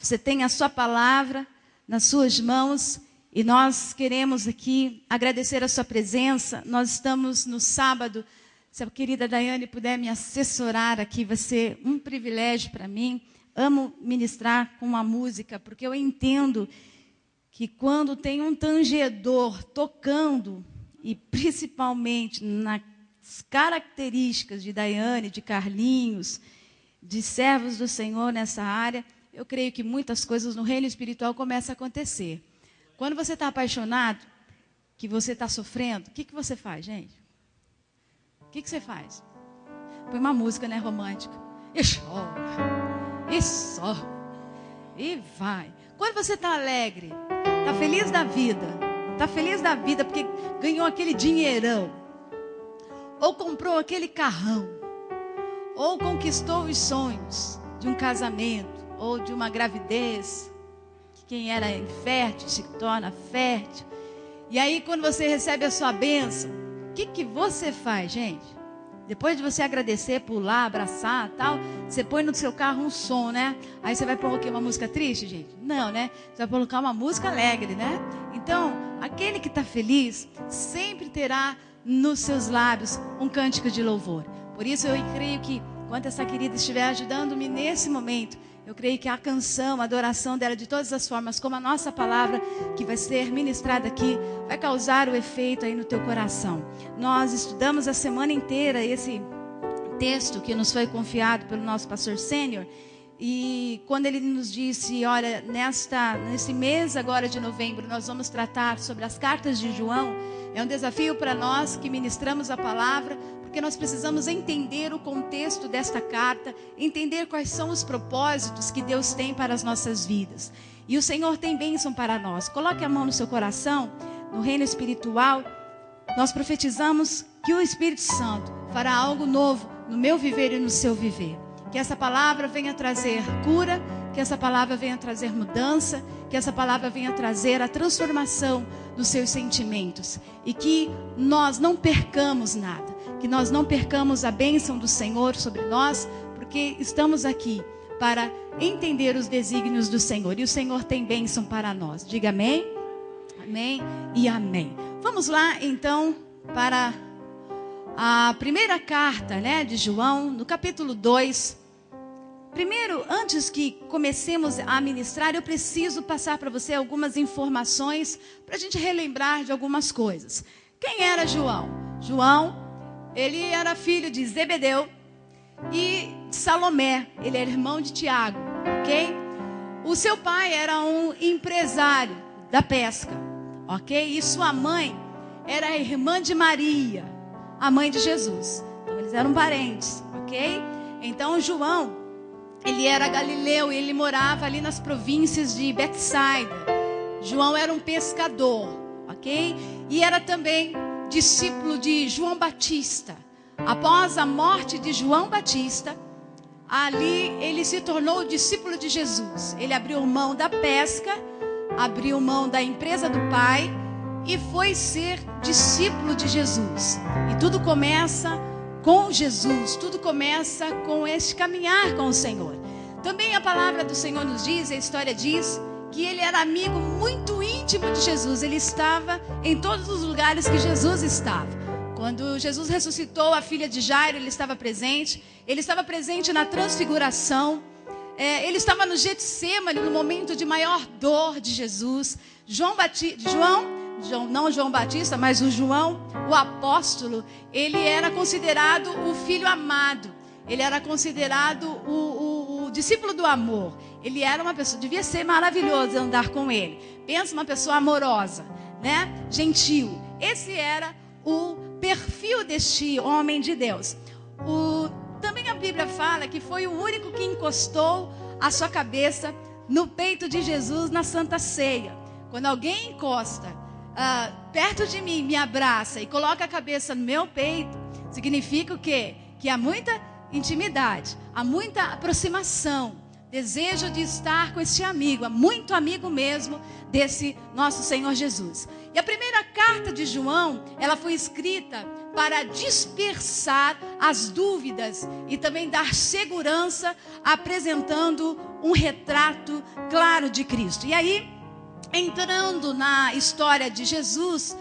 Você tem a sua palavra nas suas mãos e nós queremos aqui agradecer a sua presença. Nós estamos no sábado. Se a querida Daiane puder me assessorar aqui, vai ser um privilégio para mim. Amo ministrar com uma música, porque eu entendo que quando tem um tangedor tocando, e principalmente nas características de Daiane, de Carlinhos, de servos do Senhor nessa área, eu creio que muitas coisas no reino espiritual começam a acontecer. Quando você está apaixonado, que você está sofrendo, o que você faz, gente? O que você faz? Põe uma música, né, romântica. E chora. E só. E vai. Quando você está alegre, está feliz da vida. Está feliz da vida porque ganhou aquele dinheirão. Ou comprou aquele carrão. Ou conquistou os sonhos de um casamento. Ou de uma gravidez. Que quem era infértil se torna fértil. E aí quando você recebe a sua bênção, o que você faz, gente? Depois de você agradecer, pular, abraçar, tal, você põe no seu carro um som, né? Aí você vai pôr o quê? Uma música triste, gente? Não, né? Você vai colocar uma música alegre, né? Então, aquele que está feliz sempre terá nos seus lábios um cântico de louvor. Por isso eu creio que, enquanto essa querida estiver ajudando-me nesse momento, eu creio que a canção, a adoração dela de todas as formas, como a nossa palavra que vai ser ministrada aqui, vai causar o efeito aí no teu coração. Nós estudamos a semana inteira esse texto que nos foi confiado pelo nosso pastor sênior. E quando ele nos disse, olha, nesse mês agora de novembro, nós vamos tratar sobre as cartas de João. É um desafio para nós que ministramos a palavra, porque nós precisamos entender o contexto desta carta, entender quais são os propósitos que Deus tem para as nossas vidas. E o Senhor tem bênção para nós. Coloque a mão no seu coração, no reino espiritual. Nós profetizamos que o Espírito Santo fará algo novo no meu viver e no seu viver. Que essa palavra venha trazer cura, que essa palavra venha trazer mudança, que essa palavra venha trazer a transformação dos seus sentimentos. E que nós não percamos nada, que nós não percamos a bênção do Senhor sobre nós, porque estamos aqui para entender os desígnios do Senhor. E o Senhor tem bênção para nós. Diga amém, amém e amém. Vamos lá então para a primeira carta, né, de João, no capítulo 2. Primeiro, antes que comecemos a ministrar, eu preciso passar para você algumas informações para a gente relembrar de algumas coisas. Quem era João? João, ele era filho de Zebedeu e Salomé. Ele era irmão de Tiago, ok? O seu pai era um empresário da pesca, ok? E sua mãe era a irmã de Maria, a mãe de Jesus. Então, eles eram parentes, ok? Então, João, ele era galileu e ele morava ali nas províncias de Betsaida. João era um pescador, ok? E era também discípulo de João Batista. Após a morte de João Batista, ali ele se tornou discípulo de Jesus. Ele abriu mão da pesca, abriu mão da empresa do pai e foi ser discípulo de Jesus. E tudo começa com Jesus, tudo começa com este caminhar com o Senhor. Também a palavra do Senhor nos diz, a história diz, que ele era amigo muito íntimo de Jesus. Ele estava em todos os lugares que Jesus estava. Quando Jesus ressuscitou a filha de Jairo, ele estava presente. Ele estava presente na transfiguração. Ele estava no Getsêmani, no momento de maior dor de Jesus. Não João Batista, mas o João, o apóstolo, ele era considerado o filho amado. Ele era considerado o discípulo do amor. Ele era uma pessoa, devia ser maravilhoso andar com ele. Pensa, uma pessoa amorosa, né? Gentil. Esse era o perfil deste homem de Deus. Também a Bíblia fala que foi o único que encostou a sua cabeça no peito de Jesus na Santa Ceia. Quando alguém encosta perto de mim, me abraça e coloca a cabeça no meu peito, significa o quê? Que há muita intimidade, há muita aproximação, desejo de estar com este amigo, muito amigo mesmo desse nosso Senhor Jesus. E a primeira carta de João, ela foi escrita para dispersar as dúvidas e também dar segurança, apresentando um retrato claro de Cristo. E aí, entrando na história de Jesus,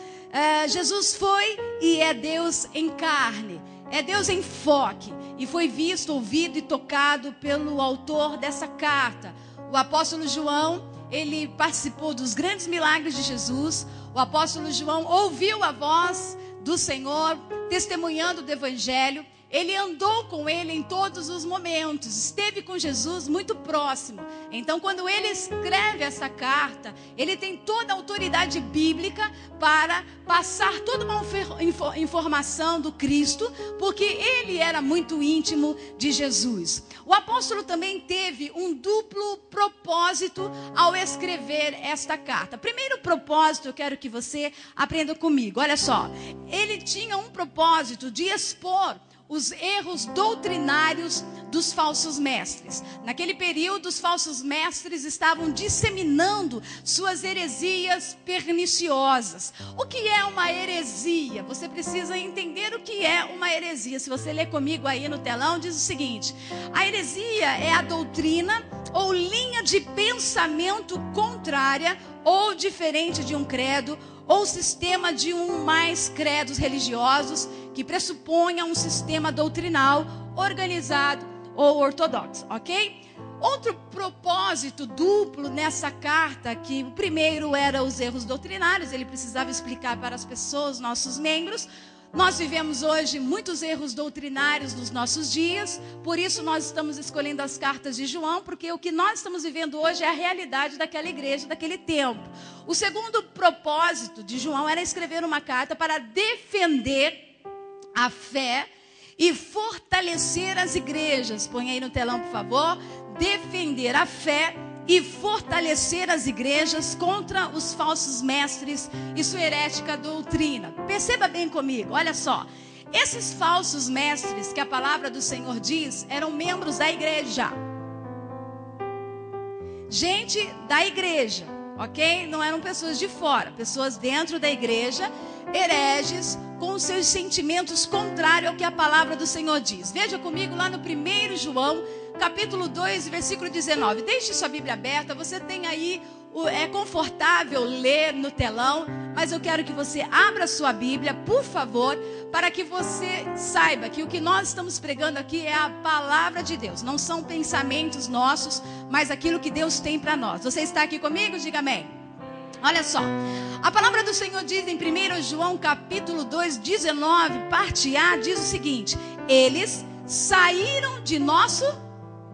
Jesus foi e é Deus em carne, é Deus em enfoque, e foi visto, ouvido e tocado pelo autor dessa carta. O apóstolo João, ele participou dos grandes milagres de Jesus. O apóstolo João ouviu a voz do Senhor, testemunhando do Evangelho. Ele andou com ele em todos os momentos, esteve com Jesus muito próximo. Então, quando ele escreve essa carta, ele tem toda a autoridade bíblica para passar toda uma informação do Cristo, porque ele era muito íntimo de Jesus. O apóstolo também teve um duplo propósito ao escrever esta carta. Primeiro propósito, eu quero que você aprenda comigo. Olha só, ele tinha um propósito de expor os erros doutrinários dos falsos mestres. Naquele período, os falsos mestres estavam disseminando suas heresias perniciosas. O que é uma heresia? Você precisa entender o que é uma heresia. Se você ler comigo aí no telão, diz o seguinte: a heresia é a doutrina ou linha de pensamento contrária ou diferente de um credo ou sistema de um mais credos religiosos que pressuponha um sistema doutrinal organizado ou ortodoxo, ok? Outro propósito duplo nessa carta, que o primeiro era os erros doutrinários, ele precisava explicar para as pessoas, nossos membros. Nós vivemos hoje muitos erros doutrinários nos nossos dias, por isso nós estamos escolhendo as cartas de João, porque o que nós estamos vivendo hoje é a realidade daquela igreja, daquele tempo. O segundo propósito de João era escrever uma carta para defender a fé e fortalecer as igrejas. Põe aí no telão, por favor. Defender a fé e fortalecer as igrejas contra os falsos mestres e sua herética doutrina. Perceba bem comigo, olha só. Esses falsos mestres que a palavra do Senhor diz eram membros da igreja. Gente da igreja, ok? Não eram pessoas de fora, pessoas dentro da igreja, hereges, com seus sentimentos contrários ao que a palavra do Senhor diz. Veja comigo lá no 1 João, capítulo 2, versículo 19. Deixe sua Bíblia aberta, você tem aí, é confortável ler no telão, mas eu quero que você abra sua Bíblia, por favor, para que você saiba que o que nós estamos pregando aqui é a palavra de Deus. Não são pensamentos nossos, mas aquilo que Deus tem para nós. Você está aqui comigo? Diga amém. Olha só, a palavra do Senhor diz em 1 João capítulo 2, 19, parte A, diz o seguinte: eles saíram de nosso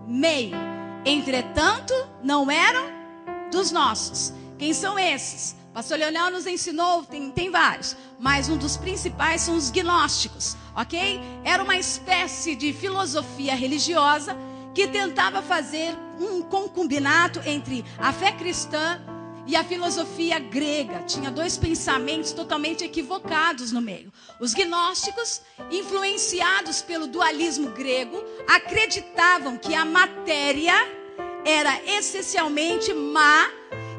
meio, entretanto não eram dos nossos. Quem são esses? Pastor Leonel nos ensinou, tem vários, mas um dos principais são os gnósticos, ok? Era uma espécie de filosofia religiosa que tentava fazer um concubinato entre a fé cristã e a filosofia grega. Tinha dois pensamentos totalmente equivocados no meio. Os gnósticos, influenciados pelo dualismo grego, acreditavam que a matéria era essencialmente má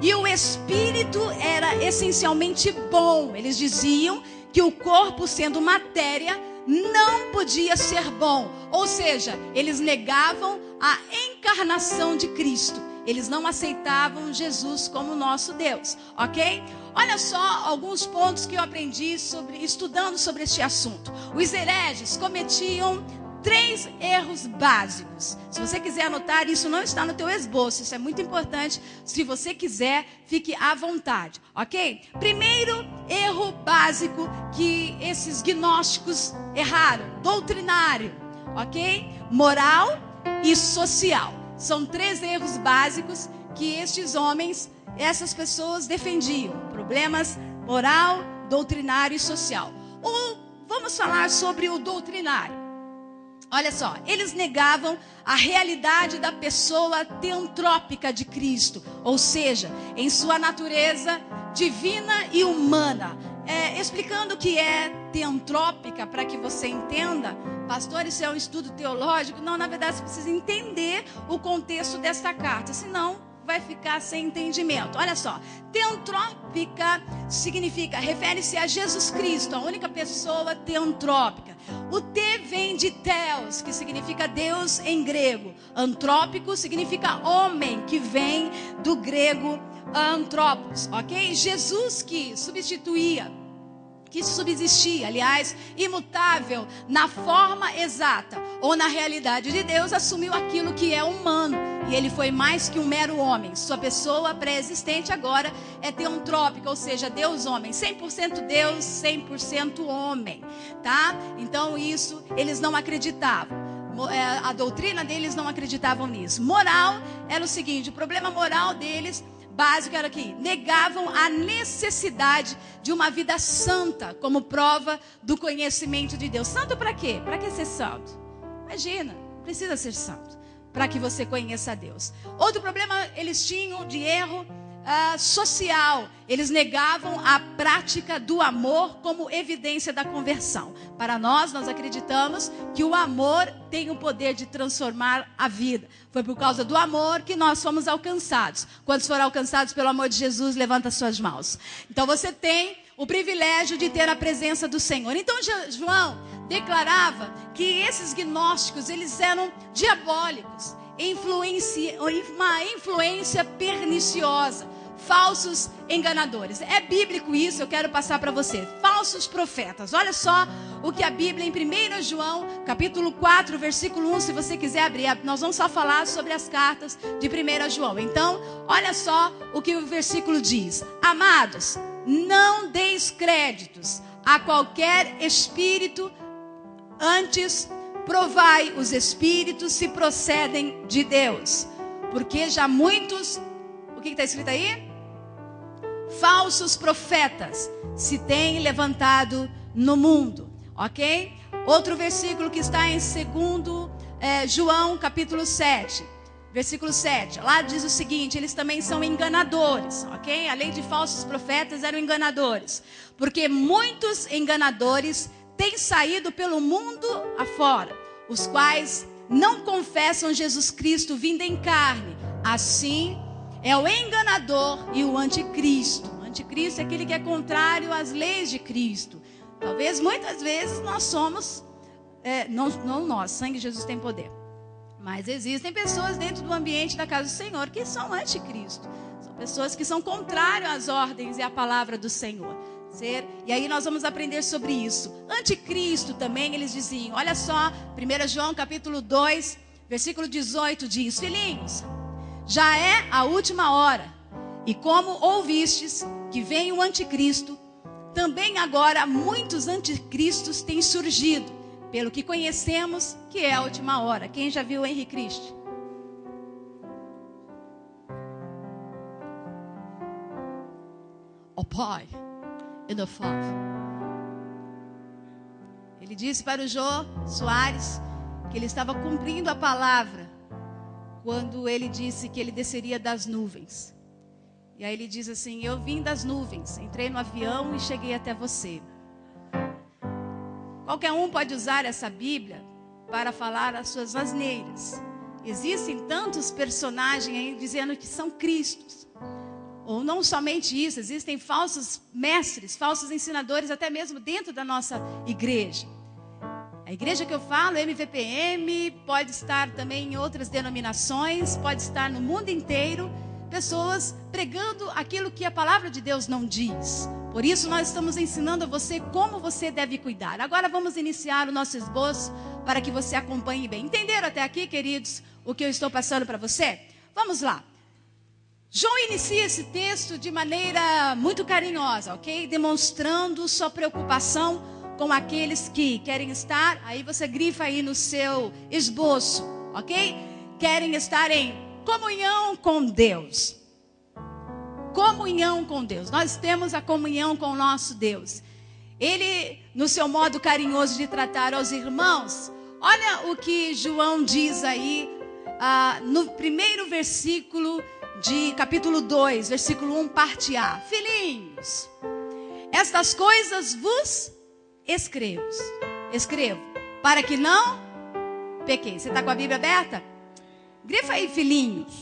e o espírito era essencialmente bom. Eles diziam que o corpo, sendo matéria, não podia ser bom. Ou seja, eles negavam a encarnação de Cristo. Eles não aceitavam Jesus como nosso Deus, ok? Olha só alguns pontos que eu aprendi estudando sobre este assunto. Os hereges cometiam 3 erros básicos. Se você quiser anotar, isso não está no teu esboço, isso é muito importante. Se você quiser, fique à vontade, ok? Primeiro erro básico que esses gnósticos erraram, doutrinário, ok? Moral e social. São 3 erros básicos que estes homens, essas pessoas defendiam. Problemas moral, doutrinário e social. Vamos falar sobre o doutrinário. Olha só, eles negavam a realidade da pessoa teantrópica de Cristo. Ou seja, em sua natureza divina e humana. Explicando o que é teantrópica, para que você entenda, pastor, isso é um estudo teológico? Não, na verdade você precisa entender o contexto desta carta, senão vai ficar sem entendimento. Olha só, teantrópica significa, refere-se a Jesus Cristo, a única pessoa teantrópica. O T vem de Theos, que significa Deus em grego. Antrópico significa homem, que vem do grego antropos, ok? Jesus que substituía, que subsistia, aliás, imutável na forma exata ou na realidade de Deus, assumiu aquilo que é humano. E ele foi mais que um mero homem. Sua pessoa pré-existente agora é teantrópica, ou seja, Deus homem. 100% Deus, 100% homem, tá? Então isso eles não acreditavam. A doutrina deles não acreditavam nisso. Moral era o seguinte, o problema moral deles básico era que negavam a necessidade de uma vida santa como prova do conhecimento de Deus. Santo para quê? Para que ser santo? Imagina, precisa ser santo para que você conheça a Deus. Outro problema eles tinham de erro social. Eles negavam a prática do amor como evidência da conversão. Para nós acreditamos que o amor tem o poder de transformar a vida. Foi por causa do amor que nós fomos alcançados. Quantos foram alcançados pelo amor de Jesus, levanta suas mãos. Então você tem o privilégio de ter a presença do Senhor. Então João declarava que esses gnósticos, eles eram diabólicos, uma influência perniciosa, falsos enganadores. É bíblico isso, eu quero passar para você. Falsos profetas. Olha só o que a Bíblia em 1 João, capítulo 4, versículo 1, se você quiser abrir, nós vamos só falar sobre as cartas de 1 João. Então, olha só o que o versículo diz. Amados, não deis créditos a qualquer espírito, antes provai os espíritos se procedem de Deus. Porque já muitos, o que está escrito aí? Falsos profetas se têm levantado no mundo, ok? Outro versículo que está em 2 João capítulo 7, versículo 7. Lá diz o seguinte, eles também são enganadores, ok? Além de falsos profetas, eram enganadores. Porque muitos enganadores têm saído pelo mundo afora, os quais não confessam Jesus Cristo vindo em carne. Assim, é o enganador e o anticristo. O anticristo é aquele que é contrário às leis de Cristo. Talvez muitas vezes nós somos, não nós, sangue de Jesus tem poder. Mas existem pessoas dentro do ambiente da casa do Senhor que são anticristo. São pessoas que são contrárias às ordens e à palavra do Senhor. E aí nós vamos aprender sobre isso. Anticristo também, eles diziam, olha só, 1 João capítulo 2, versículo 18 diz, filhinhos, já é a última hora, e como ouvistes que vem o anticristo, também agora muitos anticristos têm surgido, pelo que conhecemos que é a última hora. Quem já viu o Henri Cristo? O Pai e do Father. Ele disse para o Jô Soares que ele estava cumprindo a palavra quando ele disse que ele desceria das nuvens. E aí ele diz assim, eu vim das nuvens, entrei no avião e cheguei até você. Qualquer um pode usar essa Bíblia para falar as suas asneiras. Existem tantos personagens aí dizendo que são Cristos. Ou não somente isso, existem falsos mestres, falsos ensinadores, até mesmo dentro da nossa igreja. A igreja que eu falo, MVPM, pode estar também em outras denominações, pode estar no mundo inteiro, pessoas pregando aquilo que a palavra de Deus não diz. Por isso nós estamos ensinando a você como você deve cuidar. Agora vamos iniciar o nosso esboço para que você acompanhe bem. Entenderam até aqui, queridos, o que eu estou passando para você? Vamos lá. João inicia esse texto de maneira muito carinhosa, ok? Demonstrando sua preocupação com aqueles que querem estar, aí você grifa aí no seu esboço, ok? Querem estar em comunhão com Deus. Comunhão com Deus. Nós temos a comunhão com o nosso Deus. Ele, no seu modo carinhoso de tratar aos irmãos, olha o que João diz aí, no primeiro versículo de capítulo 2, versículo 1, parte A. Filhinhos, estas coisas vos escrevo, para que não pequeis. Você está com a Bíblia aberta? Grifa aí, filhinhos.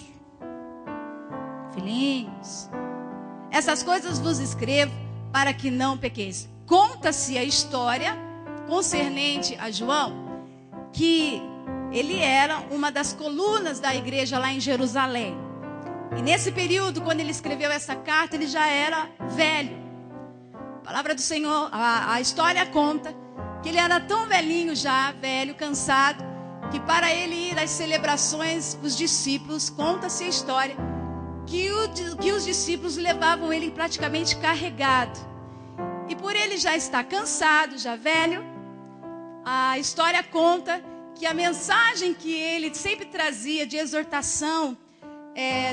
Filhinhos, essas coisas vos escrevo para que não pequeis. Conta-se a história concernente a João, que ele era uma das colunas da igreja lá em Jerusalém. E nesse período, quando ele escreveu essa carta, ele já era velho. A palavra do Senhor, a história conta que ele era tão velhinho já, velho, cansado, que para ele ir às celebrações, os discípulos, conta-se a história, que os discípulos levavam ele praticamente carregado. E por ele já estar cansado, já velho, a história conta que a mensagem que ele sempre trazia de exortação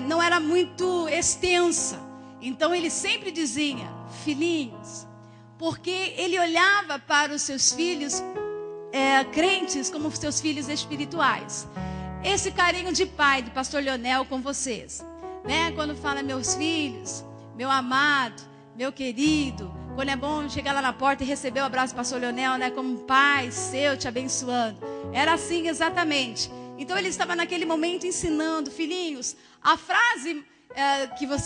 não era muito extensa. Então ele sempre dizia, filhinhos, porque ele olhava para os seus filhos crentes como seus filhos espirituais. Esse carinho de pai do pastor Leonel com vocês, né? Quando fala meus filhos, meu amado, meu querido, quando é bom chegar lá na porta e receber o abraço do pastor Leonel, né? Como um pai seu te abençoando. Era assim exatamente. Então ele estava naquele momento ensinando, filhinhos, a frase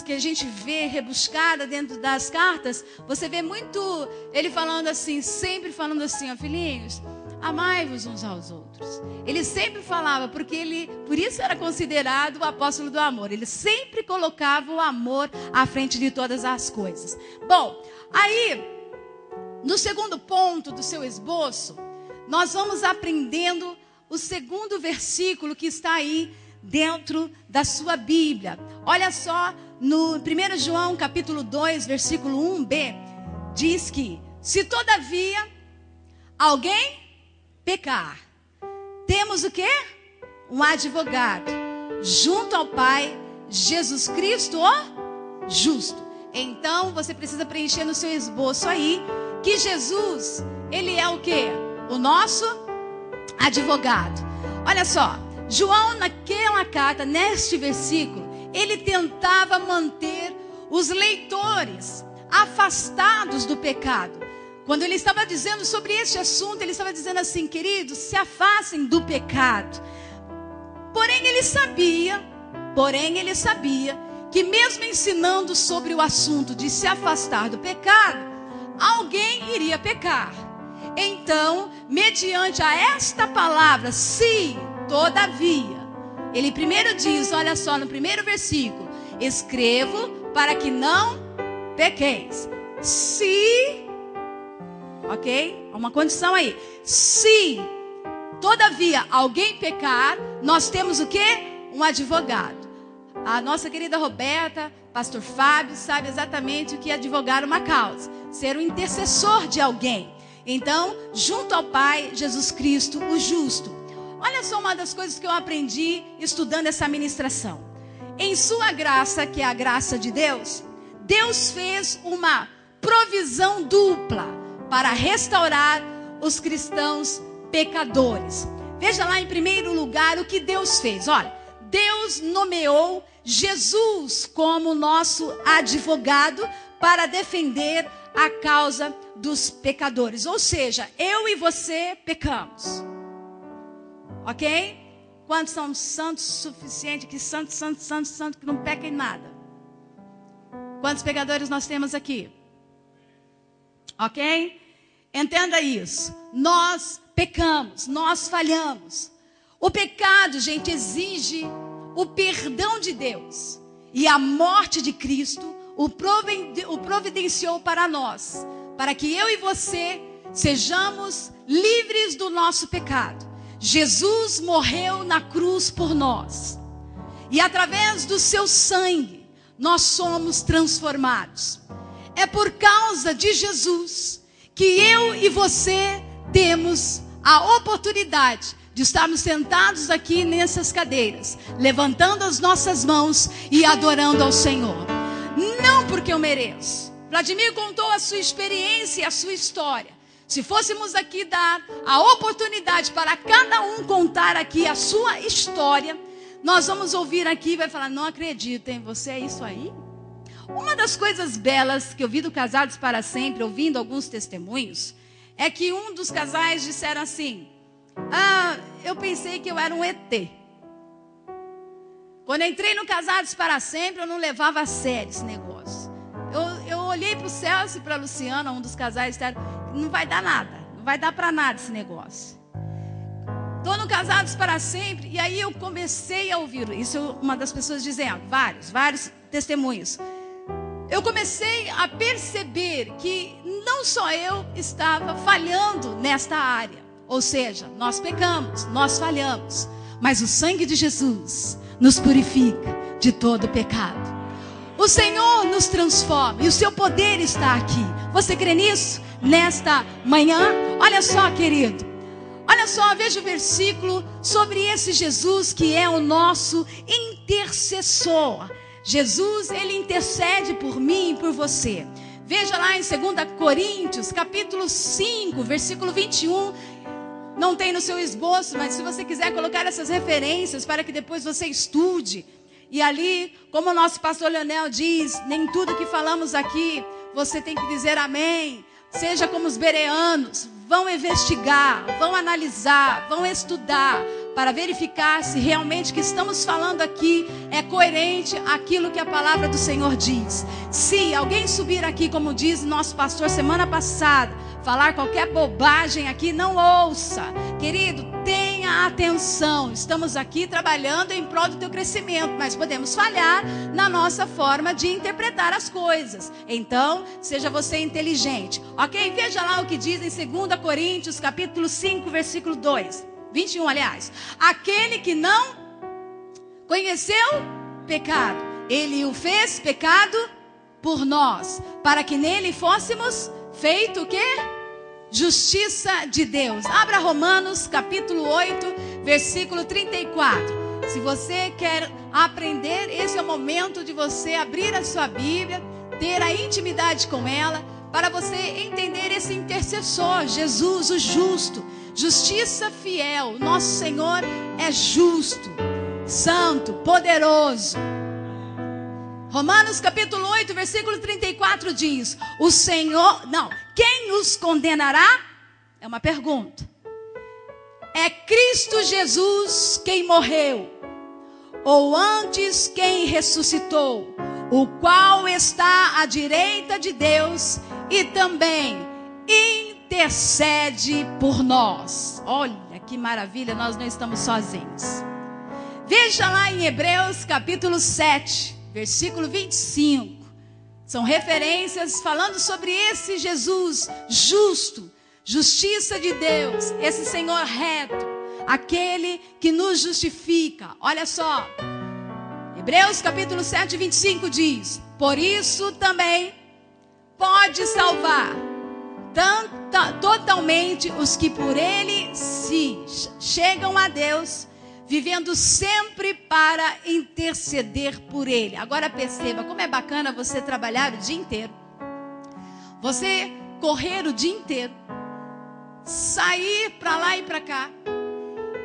que a gente vê rebuscada dentro das cartas, você vê muito ele falando assim, sempre falando assim, ó, filhinhos, amai-vos uns aos outros. Ele sempre falava, porque por isso era considerado o apóstolo do amor. Ele sempre colocava o amor à frente de todas as coisas. Bom, aí, no segundo ponto do seu esboço, nós vamos aprendendo o segundo versículo que está aí dentro da sua Bíblia. Olha só, no 1 João capítulo 2, versículo 1b, diz que, se todavia alguém pecar, temos o quê? Um advogado junto ao Pai, Jesus Cristo, o justo. Então, você precisa preencher no seu esboço aí, que Jesus, ele é o quê? O nosso advogado. Olha só, João naquela carta, neste versículo, ele tentava manter os leitores afastados do pecado. Quando ele estava dizendo sobre este assunto, ele estava dizendo assim, queridos, se afastem do pecado. Porém ele sabia que mesmo ensinando sobre o assunto de se afastar do pecado, alguém iria pecar. Então, mediante a esta palavra, se, todavia, ele primeiro diz, olha só, no primeiro versículo, escrevo para que não pequeis. Se, ok? Há uma condição aí. Se, todavia, alguém pecar, nós temos o quê? Um advogado. A nossa querida Roberta, pastor Fábio, sabe exatamente o que é advogar uma causa. Ser o intercessor de alguém. Então, junto ao Pai, Jesus Cristo, o justo. Olha só uma das coisas que eu aprendi estudando essa ministração. Em sua graça, que é a graça de Deus, Deus fez uma provisão dupla para restaurar os cristãos pecadores. Veja lá em primeiro lugar o que Deus fez. Olha, Deus nomeou Jesus como nosso advogado para defender a causa dos pecadores. Ou seja, eu e você pecamos. Ok? Quantos são santos o suficiente? Que santo, que não peca em nada. Quantos pecadores nós temos aqui? Ok? Entenda isso. Nós pecamos, nós falhamos. O pecado, gente, exige o perdão de Deus. E a morte de Cristo o providenciou para nós. Para que eu e você sejamos livres do nosso pecado. Jesus morreu na cruz por nós. E através do seu sangue, nós somos transformados. É por causa de Jesus que eu e você temos a oportunidade de estarmos sentados aqui nessas cadeiras, levantando as nossas mãos e adorando ao Senhor. Não porque eu mereço. Vladimir contou a sua experiência e a sua história. Se fôssemos aqui dar a oportunidade para cada um contar aqui a sua história, nós vamos ouvir aqui e vai falar, não acredito, hein? Você é isso aí? Uma das coisas belas que eu vi do Casados para Sempre, ouvindo alguns testemunhos, é que um dos casais disseram assim, eu pensei que eu era um ET. Quando eu entrei no Casados para Sempre, eu não levava a sério esse negócio. Eu olhei para o Celso e para a Luciana, um dos casais, não vai dar nada, não vai dar para nada esse negócio. Estou no Casados para Sempre, e aí eu comecei a ouvir, isso uma das pessoas dizendo, vários testemunhos. Eu comecei a perceber que não só eu estava falhando nesta área, ou seja, nós pecamos, nós falhamos, mas o sangue de Jesus nos purifica de todo pecado. O Senhor nos transforma e o seu poder está aqui. Você crê nisso? Nesta manhã? Olha só, querido. Olha só, veja o versículo sobre esse Jesus que é o nosso intercessor. Jesus, ele intercede por mim e por você. Veja lá em 2 Coríntios, capítulo 5, versículo 21. Não tem no seu esboço, mas se você quiser colocar essas referências para que depois você estude. E ali, como o nosso pastor Leonel diz, nem tudo que falamos aqui, você tem que dizer amém. Seja como os bereanos, vão investigar, vão analisar, vão estudar, para verificar se realmente o que estamos falando aqui é coerente àquilo que a palavra do Senhor diz. Se alguém subir aqui, como diz nosso pastor semana passada, falar qualquer bobagem aqui, não ouça. Querido, tenha atenção. Estamos aqui trabalhando em prol do teu crescimento, mas podemos falhar na nossa forma de interpretar as coisas. Então, seja você inteligente. Ok? Veja lá o que diz em 2 Coríntios, capítulo 5, versículo 2. 21, aliás. Aquele que não conheceu pecado, ele o fez pecado por nós, para que nele fôssemos feito o quê? Justiça de Deus. Abra Romanos capítulo 8, versículo 34. Se você quer aprender, esse é o momento de você abrir a sua Bíblia, ter a intimidade com ela, para você entender esse intercessor, Jesus, o justo, justiça fiel. Nosso Senhor é justo, santo, poderoso. Romanos capítulo 8, versículo 34 diz: o Senhor, quem os condenará? É uma pergunta. É Cristo Jesus quem morreu, ou antes quem ressuscitou, o qual está à direita de Deus e também intercede por nós. Olha que maravilha, nós não estamos sozinhos. Veja lá em Hebreus capítulo 7, versículo 25. São referências falando sobre esse Jesus justo, justiça de Deus, esse Senhor reto, aquele que nos justifica. Olha só, Hebreus capítulo 7, 25 diz: por isso também pode salvar totalmente os que por ele se chegam a Deus, vivendo sempre para interceder por ele. Agora perceba como é bacana você trabalhar o dia inteiro, você correr o dia inteiro, sair para lá e para cá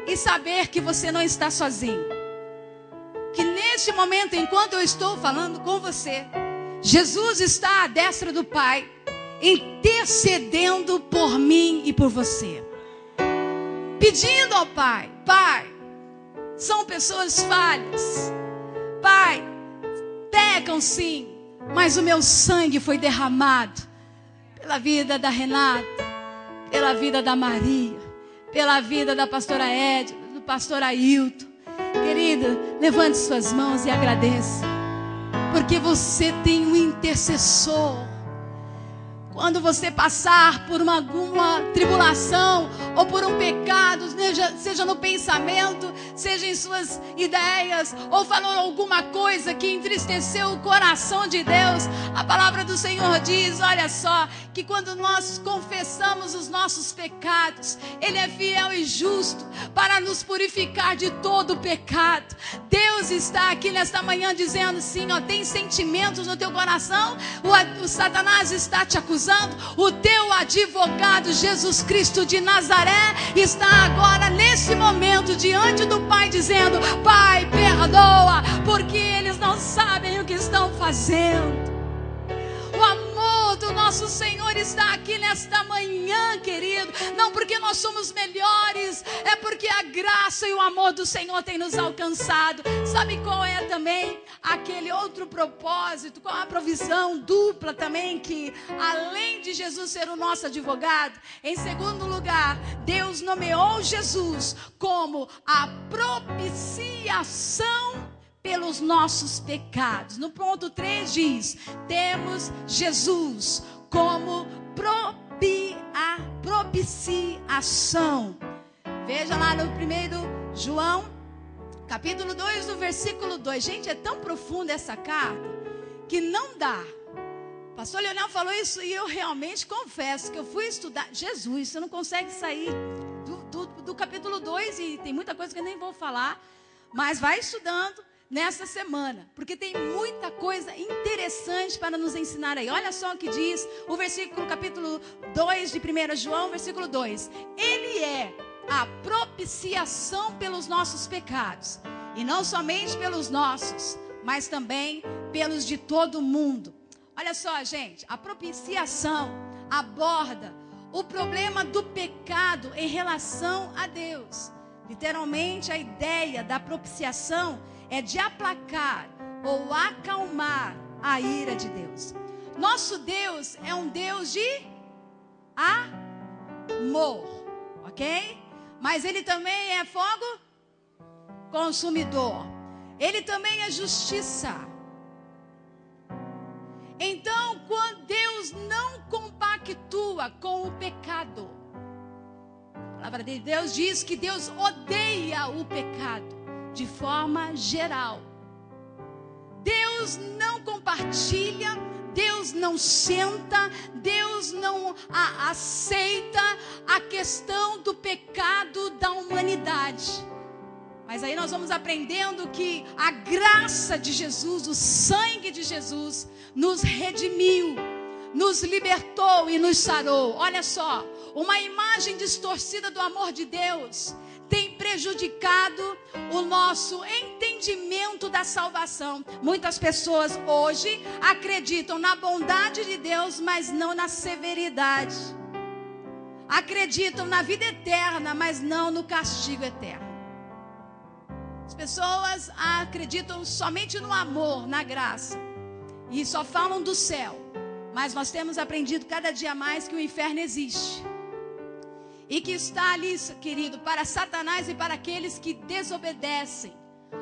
e saber que você não está sozinho. Que neste momento, enquanto eu estou falando com você, Jesus está à destra do Pai, intercedendo por mim e por você, pedindo ao Pai: Pai, são pessoas falhas, Pai, pecam sim, mas o meu sangue foi derramado pela vida da Renata, pela vida da Maria, pela vida da pastora Edna, do pastor Ailton. Querida, levante suas mãos e agradeça, porque você tem um intercessor. Quando você passar por alguma tribulação ou por um pecado, seja no pensamento, seja em suas ideias, ou falou alguma coisa que entristeceu o coração de Deus, a palavra do Senhor diz, olha só, que quando nós confessamos os nossos pecados, Ele é fiel e justo para nos purificar de todo o pecado. Deus está aqui nesta manhã dizendo sim, tem sentimentos no teu coração, o Satanás está te acusando, o teu advogado Jesus Cristo de Nazaré está agora nesse momento diante do Pai dizendo: Pai, perdoa, porque eles não sabem o que estão fazendo. O amor do nosso nosso Senhor está aqui nesta manhã, querido, não porque nós somos melhores, é porque a graça e o amor do Senhor tem nos alcançado. Sabe qual é também aquele outro propósito, qual a provisão dupla também, que além de Jesus ser o nosso advogado, em segundo lugar, Deus nomeou Jesus como a propiciação pelos nossos pecados. No ponto 3 diz: temos Jesus como propiciação. Veja lá no 1 João, capítulo 2, no versículo 2. Gente, é tão profunda essa carta que não dá. O pastor Leonel falou isso e eu realmente confesso que eu fui estudar. Jesus, você não consegue sair do capítulo 2 e tem muita coisa que eu nem vou falar, mas vai estudando nessa semana, porque tem muita coisa interessante para nos ensinar aí. Olha só o que diz o versículo, capítulo 2 de 1 João, versículo 2. Ele é a propiciação pelos nossos pecados, e não somente pelos nossos, mas também pelos de todo mundo. Olha só, gente, a propiciação aborda o problema do pecado em relação a Deus. Literalmente, a ideia da propiciação é de aplacar ou acalmar a ira de Deus. Nosso Deus é um Deus de amor, ok? Mas Ele também é fogo consumidor. Ele também é justiça. Então, quando Deus não compactua com o pecado, a palavra de Deus diz que Deus odeia o pecado de forma geral. Deus não compartilha, Deus não senta, Deus não aceita a questão do pecado da humanidade. Mas aí nós vamos aprendendo que a graça de Jesus, o sangue de Jesus, nos redimiu, nos libertou e nos sarou. Olha só, uma imagem distorcida do amor de Deus tem prejudicado o nosso entendimento da salvação. Muitas pessoas hoje acreditam na bondade de Deus, mas não na severidade. Acreditam na vida eterna, mas não no castigo eterno. As pessoas acreditam somente no amor, na graça, e só falam do céu. Mas nós temos aprendido cada dia mais que o inferno existe. E que está ali, querido, para Satanás e para aqueles que desobedecem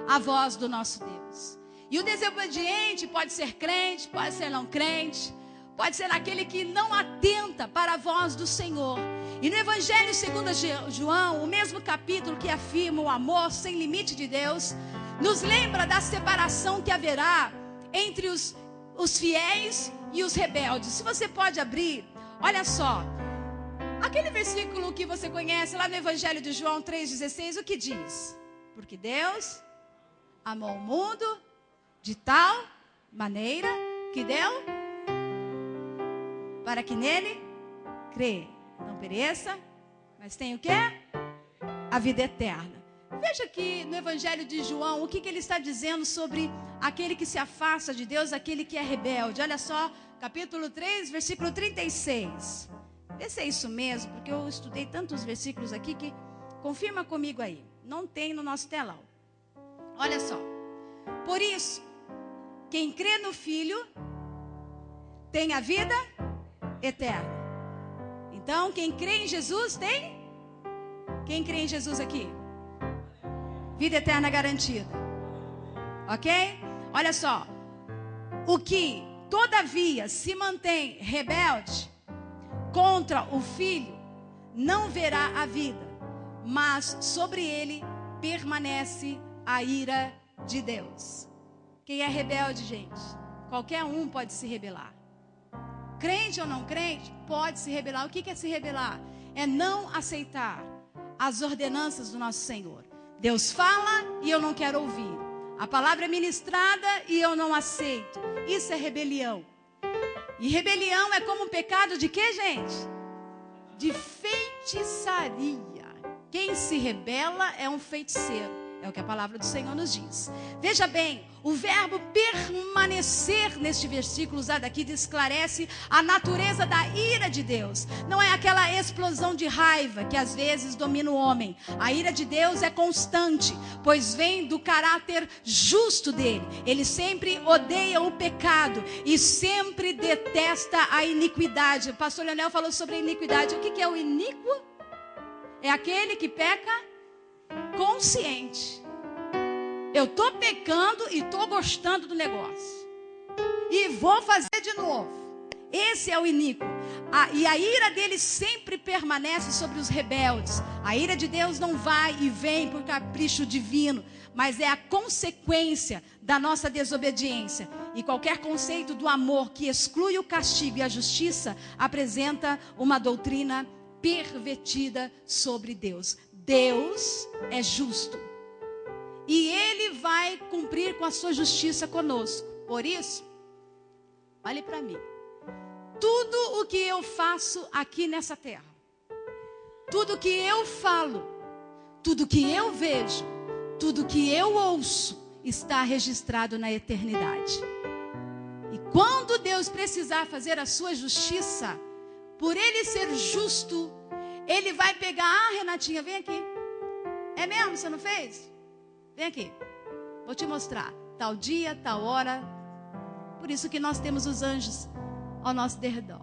a voz do nosso Deus. E o desobediente pode ser crente, pode ser não crente, pode ser aquele que não atenta para a voz do Senhor. E no Evangelho segundo João, o mesmo capítulo que afirma o amor sem limite de Deus, nos lembra da separação que haverá entre os fiéis e os rebeldes. Se você pode abrir, olha só. Aquele versículo que você conhece lá no Evangelho de João 3,16, o que diz? Porque Deus amou o mundo de tal maneira que deu para que nele crê, não pereça, mas tenha o quê? A vida eterna. Veja que no Evangelho de João, o que ele está dizendo sobre aquele que se afasta de Deus, aquele que é rebelde. Olha só, capítulo 3, versículo 36. Vê se é isso mesmo, porque eu estudei tantos versículos aqui que confirma comigo aí. Não tem no nosso telão. Olha só. Por isso, quem crê no Filho tem a vida eterna. Então, quem crê em Jesus tem? Quem crê em Jesus aqui? Vida eterna garantida. Ok? Olha só. O que, todavia, se mantém rebelde contra o Filho, não verá a vida, mas sobre ele permanece a ira de Deus. Quem é rebelde, gente? Qualquer um pode se rebelar. Crente ou não crente, pode se rebelar. O que é se rebelar? É não aceitar as ordenanças do nosso Senhor. Deus fala e eu não quero ouvir. A palavra é ministrada e eu não aceito. Isso é rebelião. E rebelião é como um pecado de quê, gente? De feitiçaria. Quem se rebela é um feiticeiro. É o que a palavra do Senhor nos diz. Veja bem, o verbo permanecer neste versículo usado aqui esclarece a natureza da ira de Deus. Não é aquela explosão de raiva que às vezes domina o homem. A ira de Deus é constante, pois vem do caráter justo dele. Ele sempre odeia o pecado e sempre detesta a iniquidade. O pastor Leonel falou sobre a iniquidade. O que é o iníquo? É aquele que peca consciente. Eu estou pecando e estou gostando do negócio. E vou fazer de novo. Esse é o iníquo. E a ira dele sempre permanece sobre os rebeldes. A ira de Deus não vai e vem por capricho divino, mas é a consequência da nossa desobediência. E qualquer conceito do amor que exclui o castigo e a justiça apresenta uma doutrina pervertida sobre Deus. Deus é justo. E Ele vai cumprir com a sua justiça conosco. Por isso, olhe para mim. Tudo o que eu faço aqui nessa terra, tudo que eu falo, tudo que eu vejo, tudo que eu ouço, está registrado na eternidade. E quando Deus precisar fazer a sua justiça, por Ele ser justo, Ele vai pegar, Renatinha, vem aqui. É mesmo, você não fez? Vem aqui, vou te mostrar. Tal dia, tal hora. Por isso que nós temos os anjos ao nosso derredor,